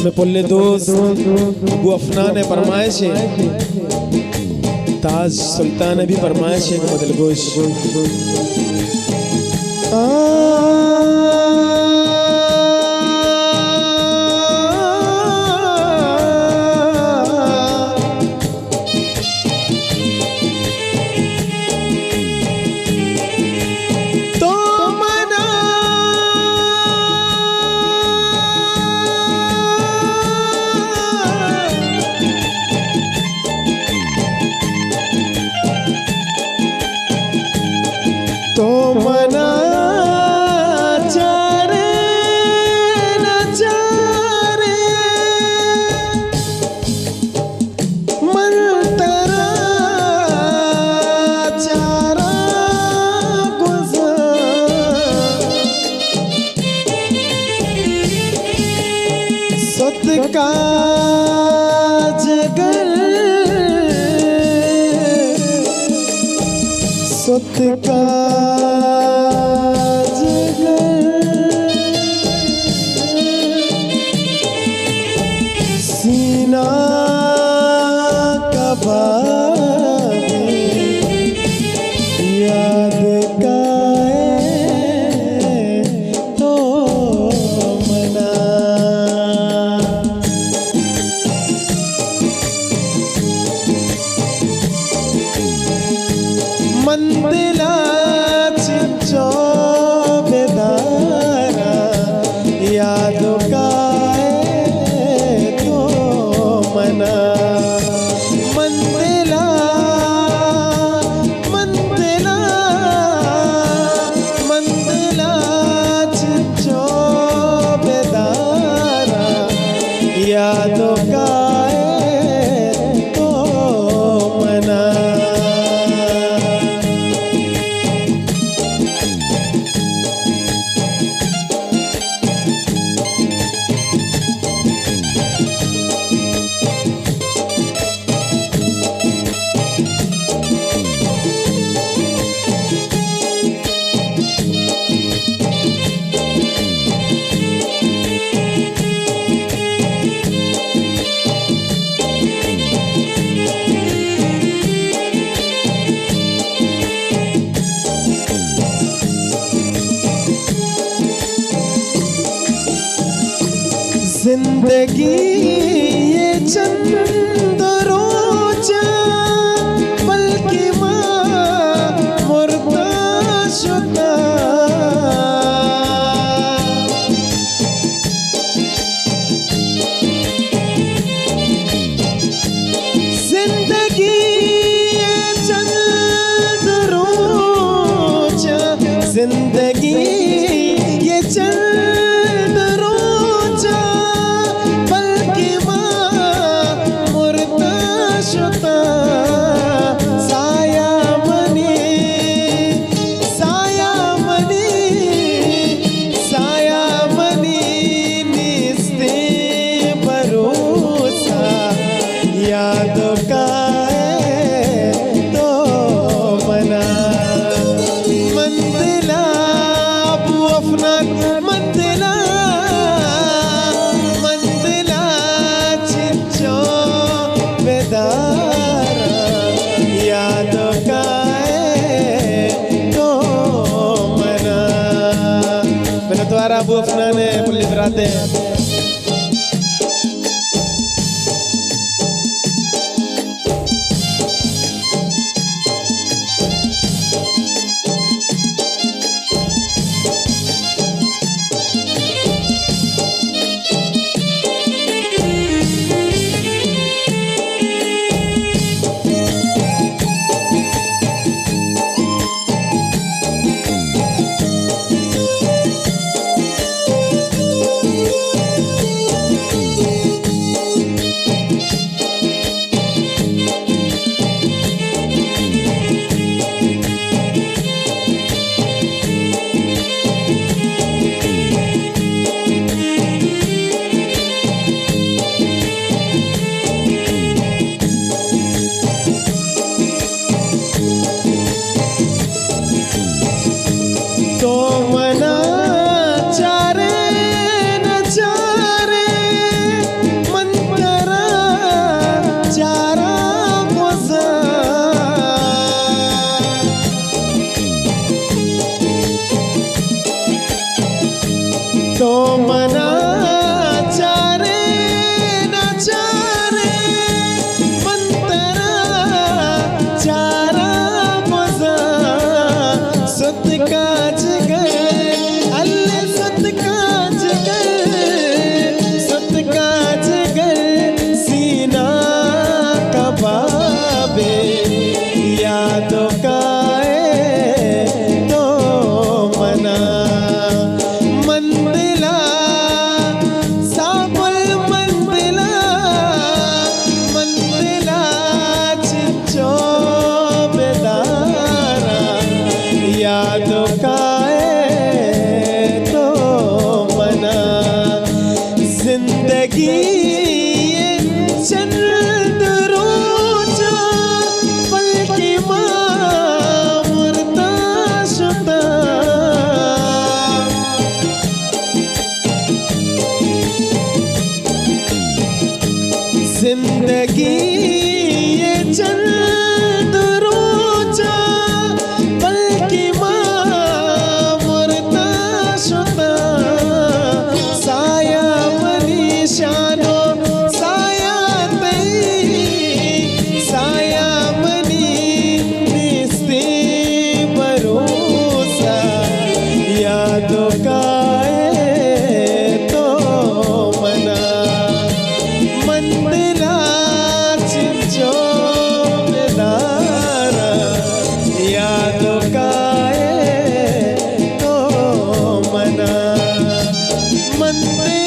मैं पोले दोस्त वो अफनान फरमाइश है ताज सुल्तान भी फरमाइश है मदल गोश तो मना चारे न चारे मन तेरा चारा गुज़र सत का जगर सत का सीना कबा याद का तो मना मंदिला चिंचो बेदारा यादों का मना मंदिला मंदिला मंदिला चिंचो बेदारा यादों का तो मना जिंदगी ये चंद रोजा बल्कि माँ मुर्दा शुदा जिंदगी ये चंद रोजा जिंदगी ये चंद रोजा साया मनी साया मनी साया मनी निस्ते भरोसा यादों का तो मना मंदिला अबू अफनान मंदिला मंदिला चिंचो बेदारा यादों का तो मना मैंने तुम्हारा अबू अफनान है पुलिस राते तो मना चारे नाचारे मंतरा चारा मजा सत काज गए अल्ले सत काज गए सीना कबाबे यादों का तो मना मंदिला साबुल मंदिला चिंचो बेदारा यादों का तो मना जिंदगी ये चंद रोजा पल की मुर्दा शुदा जिंदगी ये चंद रोजा पल की मुर्दा शुदा साया मनीषानो साया मनी निस्ते भरोसा यादों का तो मना मंदिला चिंचो बेदारा यादों का तो मना मंदिर